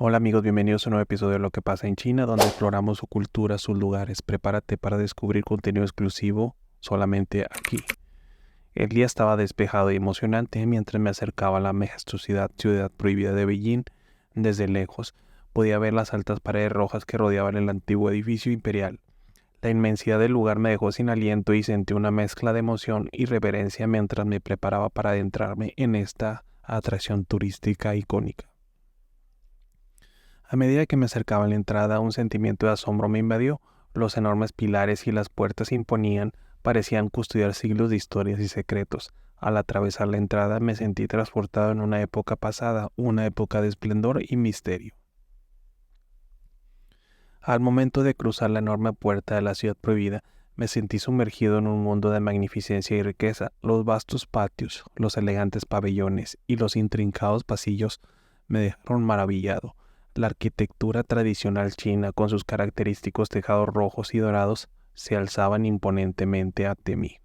Hola amigos, bienvenidos a un nuevo episodio de Lo que pasa en China, donde exploramos su cultura, sus lugares. Prepárate para descubrir contenido exclusivo solamente aquí. El día estaba despejado y emocionante mientras me acercaba a la majestuosidad ciudad prohibida de Beijing. Desde lejos podía ver las altas paredes rojas que rodeaban el antiguo edificio imperial. La inmensidad del lugar me dejó sin aliento y sentí una mezcla de emoción y reverencia mientras me preparaba para adentrarme en esta atracción turística icónica. A medida que me acercaba a la entrada, un sentimiento de asombro me invadió. Los enormes pilares y las puertas imponían, parecían custodiar siglos de historias y secretos. Al atravesar la entrada me sentí transportado en una época pasada, una época de esplendor y misterio. Al momento de cruzar la enorme puerta de la ciudad prohibida, me sentí sumergido en un mundo de magnificencia y riqueza. Los vastos patios, los elegantes pabellones y los intrincados pasillos me dejaron maravillado. La arquitectura tradicional china, con sus característicos tejados rojos y dorados, se alzaban imponentemente ante mí.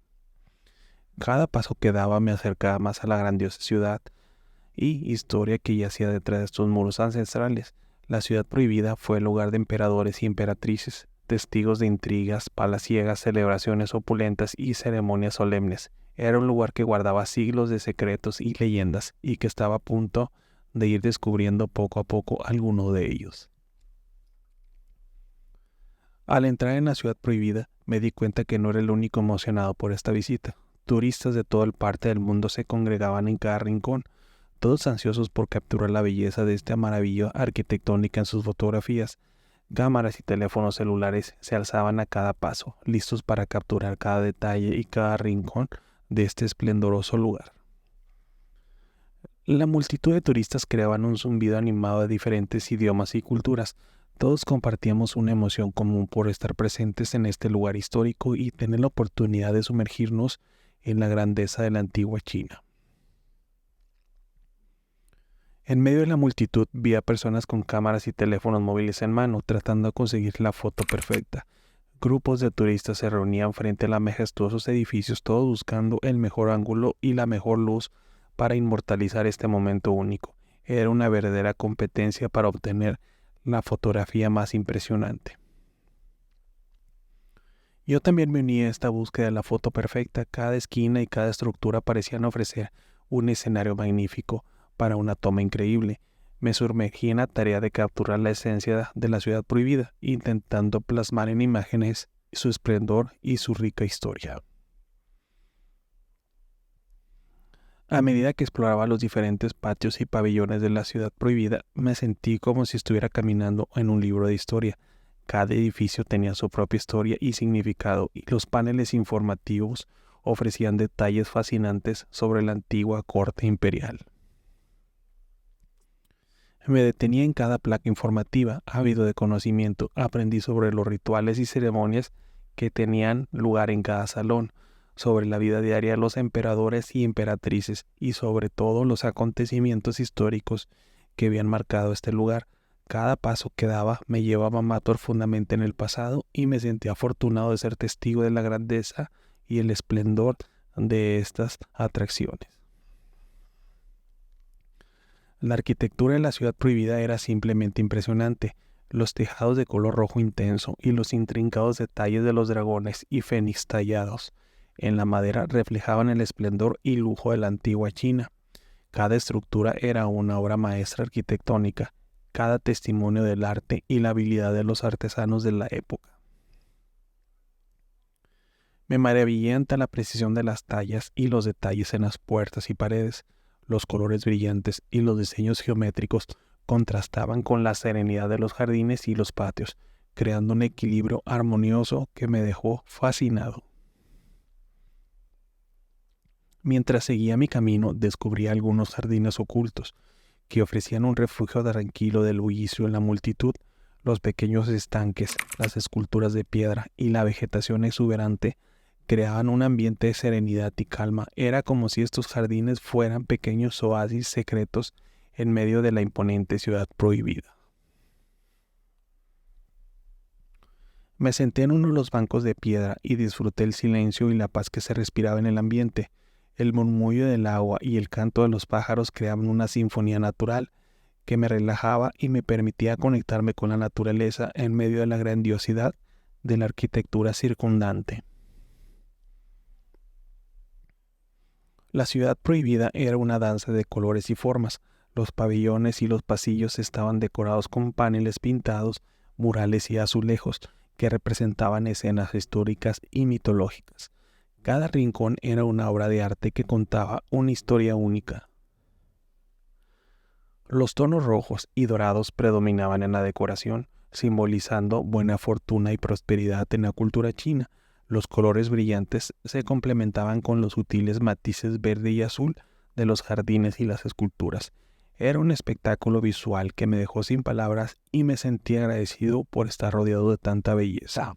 Cada paso que daba me acercaba más a la grandiosa ciudad y historia que yacía detrás de estos muros ancestrales. La ciudad prohibida fue el lugar de emperadores y emperatrices, testigos de intrigas, palaciegas, celebraciones opulentas y ceremonias solemnes. Era un lugar que guardaba siglos de secretos y leyendas y que estaba a punto de ir descubriendo poco a poco alguno de ellos. Al entrar en la ciudad prohibida, me di cuenta que no era el único emocionado por esta visita. Turistas de toda parte del mundo se congregaban en cada rincón, todos ansiosos por capturar la belleza de esta maravilla arquitectónica en sus fotografías. Cámaras y teléfonos celulares se alzaban a cada paso, listos para capturar cada detalle y cada rincón de este esplendoroso lugar. La multitud de turistas creaban un zumbido animado de diferentes idiomas y culturas. Todos compartíamos una emoción común por estar presentes en este lugar histórico y tener la oportunidad de sumergirnos en la grandeza de la antigua China. En medio de la multitud vi a personas con cámaras y teléfonos móviles en mano, tratando de conseguir la foto perfecta. Grupos de turistas se reunían frente a los majestuosos edificios, todos buscando el mejor ángulo y la mejor luz para inmortalizar este momento único. Era una verdadera competencia para obtener la fotografía más impresionante. Yo también me uní a esta búsqueda de la foto perfecta. Cada esquina y cada estructura parecían ofrecer un escenario magnífico para una toma increíble. Me sumergí en la tarea de capturar la esencia de la ciudad prohibida, intentando plasmar en imágenes su esplendor y su rica historia. A medida que exploraba los diferentes patios y pabellones de la ciudad prohibida, me sentí como si estuviera caminando en un libro de historia. Cada edificio tenía su propia historia y significado, y los paneles informativos ofrecían detalles fascinantes sobre la antigua corte imperial. Me detenía en cada placa informativa, ávido de conocimiento. Aprendí sobre los rituales y ceremonias que tenían lugar en cada salón, sobre la vida diaria de los emperadores y emperatrices y sobre todo los acontecimientos históricos que habían marcado este lugar. Cada paso que daba me llevaba más profundamente en el pasado y me sentía afortunado de ser testigo de la grandeza y el esplendor de estas atracciones. La arquitectura de la ciudad prohibida era simplemente impresionante. Los tejados de color rojo intenso y los intrincados detalles de los dragones y fénix tallados en la madera reflejaban el esplendor y lujo de la antigua China. Cada estructura era una obra maestra arquitectónica, cada testimonio del arte y la habilidad de los artesanos de la época. Me maravillé ante la precisión de las tallas y los detalles en las puertas y paredes. Los colores brillantes y los diseños geométricos contrastaban con la serenidad de los jardines y los patios, creando un equilibrio armonioso que me dejó fascinado. Mientras seguía mi camino, descubrí algunos jardines ocultos que ofrecían un refugio tranquilo del bullicio en la multitud. Los pequeños estanques, las esculturas de piedra y la vegetación exuberante creaban un ambiente de serenidad y calma. Era como si estos jardines fueran pequeños oasis secretos en medio de la imponente ciudad prohibida. Me senté en uno de los bancos de piedra y disfruté el silencio y la paz que se respiraba en el ambiente. El murmullo del agua y el canto de los pájaros creaban una sinfonía natural que me relajaba y me permitía conectarme con la naturaleza en medio de la grandiosidad de la arquitectura circundante. La ciudad prohibida era una danza de colores y formas. Los pabellones y los pasillos estaban decorados con paneles pintados, murales y azulejos que representaban escenas históricas y mitológicas. Cada rincón era una obra de arte que contaba una historia única. Los tonos rojos y dorados predominaban en la decoración, simbolizando buena fortuna y prosperidad en la cultura china. Los colores brillantes se complementaban con los sutiles matices verde y azul de los jardines y las esculturas. Era un espectáculo visual que me dejó sin palabras y me sentí agradecido por estar rodeado de tanta belleza.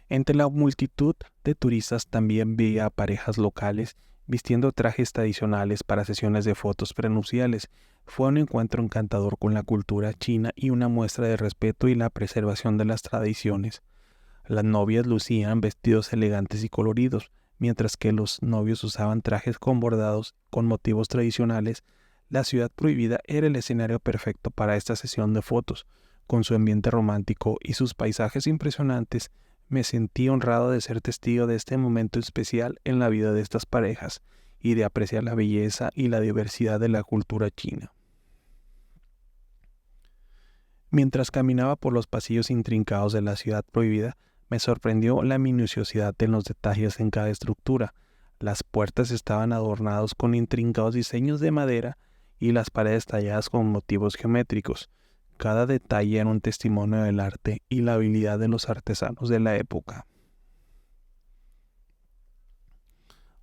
Entre la multitud de turistas también vi a parejas locales vistiendo trajes tradicionales para sesiones de fotos prenupciales. Fue un encuentro encantador con la cultura china y una muestra de respeto y la preservación de las tradiciones. Las novias lucían vestidos elegantes y coloridos, mientras que los novios usaban trajes con bordados con motivos tradicionales. La ciudad prohibida era el escenario perfecto para esta sesión de fotos. Con su ambiente romántico y sus paisajes impresionantes, me sentí honrado de ser testigo de este momento especial en la vida de estas parejas y de apreciar la belleza y la diversidad de la cultura china. Mientras caminaba por los pasillos intrincados de la ciudad prohibida, me sorprendió la minuciosidad en los detalles en cada estructura. Las puertas estaban adornadas con intrincados diseños de madera y las paredes talladas con motivos geométricos. Cada detalle era un testimonio del arte y la habilidad de los artesanos de la época.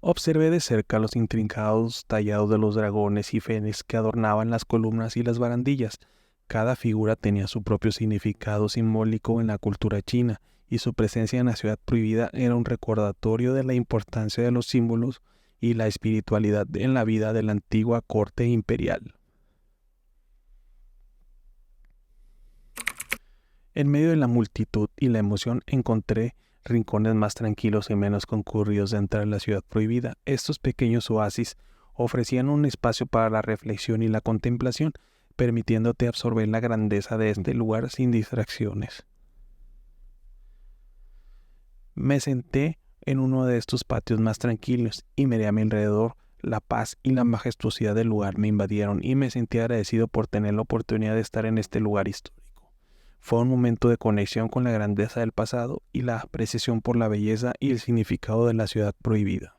Observé de cerca los intrincados tallados de los dragones y fénix que adornaban las columnas y las barandillas. Cada figura tenía su propio significado simbólico en la cultura china, y su presencia en la ciudad prohibida era un recordatorio de la importancia de los símbolos y la espiritualidad en la vida de la antigua corte imperial. En medio de la multitud y la emoción encontré rincones más tranquilos y menos concurridos de entrar a la ciudad prohibida. Estos pequeños oasis ofrecían un espacio para la reflexión y la contemplación, permitiéndote absorber la grandeza de este lugar sin distracciones. Me senté en uno de estos patios más tranquilos y miré a mi alrededor. La paz y la majestuosidad del lugar me invadieron y me sentí agradecido por tener la oportunidad de estar en este lugar histórico. Fue un momento de conexión con la grandeza del pasado y la apreciación por la belleza y el significado de la ciudad prohibida.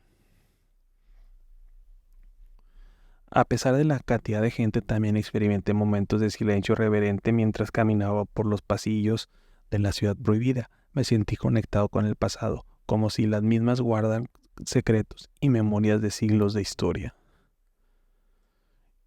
A pesar de la cantidad de gente, también experimenté momentos de silencio reverente mientras caminaba por los pasillos de la ciudad prohibida. Me sentí conectado con el pasado, como si las mismas guardan secretos y memorias de siglos de historia.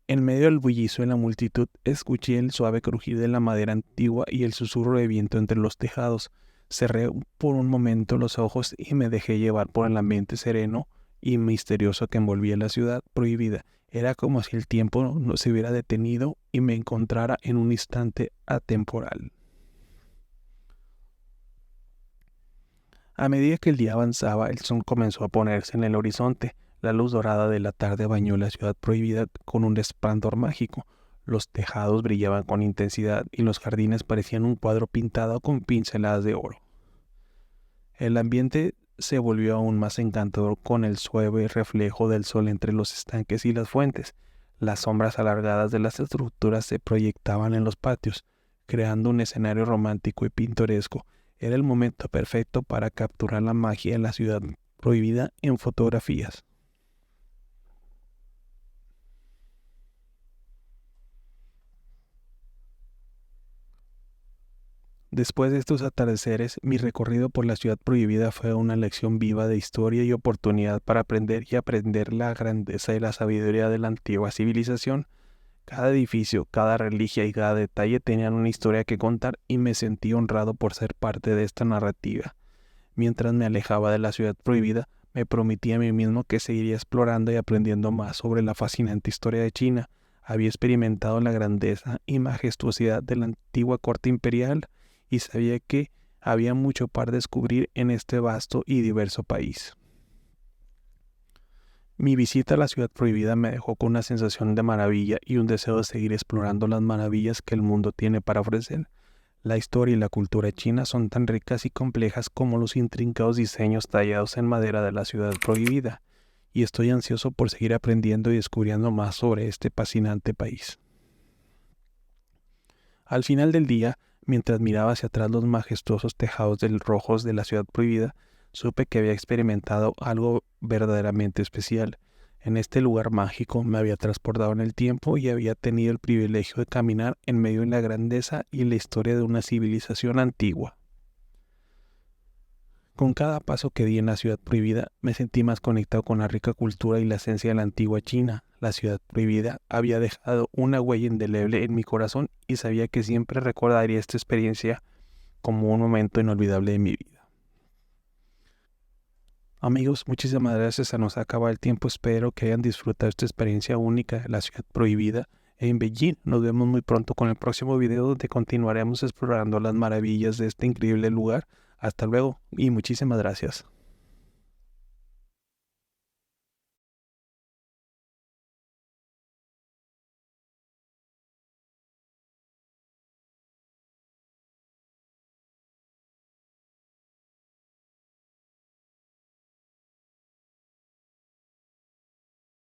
En medio del bullicio de la multitud, escuché el suave crujir de la madera antigua y el susurro de viento entre los tejados. Cerré por un momento los ojos y me dejé llevar por el ambiente sereno y misterioso que envolvía la ciudad prohibida. Era como si el tiempo no se hubiera detenido y me encontrara en un instante atemporal. A medida que el día avanzaba, el sol comenzó a ponerse en el horizonte. La luz dorada de la tarde bañó la ciudad prohibida con un resplandor mágico. Los tejados brillaban con intensidad y los jardines parecían un cuadro pintado con pinceladas de oro. El ambiente se volvió aún más encantador con el suave reflejo del sol entre los estanques y las fuentes. Las sombras alargadas de las estructuras se proyectaban en los patios, creando un escenario romántico y pintoresco. Era el momento perfecto para capturar la magia de la ciudad prohibida en fotografías. Después de estos atardeceres, mi recorrido por la ciudad prohibida fue una lección viva de historia y oportunidad para aprender la grandeza y la sabiduría de la antigua civilización. Cada edificio, cada reliquia y cada detalle tenían una historia que contar y me sentí honrado por ser parte de esta narrativa. Mientras me alejaba de la ciudad prohibida, me prometí a mí mismo que seguiría explorando y aprendiendo más sobre la fascinante historia de China. Había experimentado la grandeza y majestuosidad de la antigua corte imperial y sabía que había mucho para descubrir en este vasto y diverso país. Mi visita a la ciudad prohibida me dejó con una sensación de maravilla y un deseo de seguir explorando las maravillas que el mundo tiene para ofrecer. La historia y la cultura china son tan ricas y complejas como los intrincados diseños tallados en madera de la ciudad prohibida, y estoy ansioso por seguir aprendiendo y descubriendo más sobre este fascinante país. Al final del día, mientras miraba hacia atrás los majestuosos tejados rojos de la ciudad prohibida, supe que había experimentado algo verdaderamente especial. En este lugar mágico me había transportado en el tiempo y había tenido el privilegio de caminar en medio de la grandeza y la historia de una civilización antigua. Con cada paso que di en la ciudad prohibida, me sentí más conectado con la rica cultura y la esencia de la antigua China. La ciudad prohibida había dejado una huella indeleble en mi corazón y sabía que siempre recordaría esta experiencia como un momento inolvidable de mi vida. Amigos, muchísimas gracias. Se nos acaba el tiempo. Espero que hayan disfrutado esta experiencia única de la ciudad prohibida en Beijing. Nos vemos muy pronto con el próximo video donde continuaremos explorando las maravillas de este increíble lugar. Hasta luego y muchísimas gracias.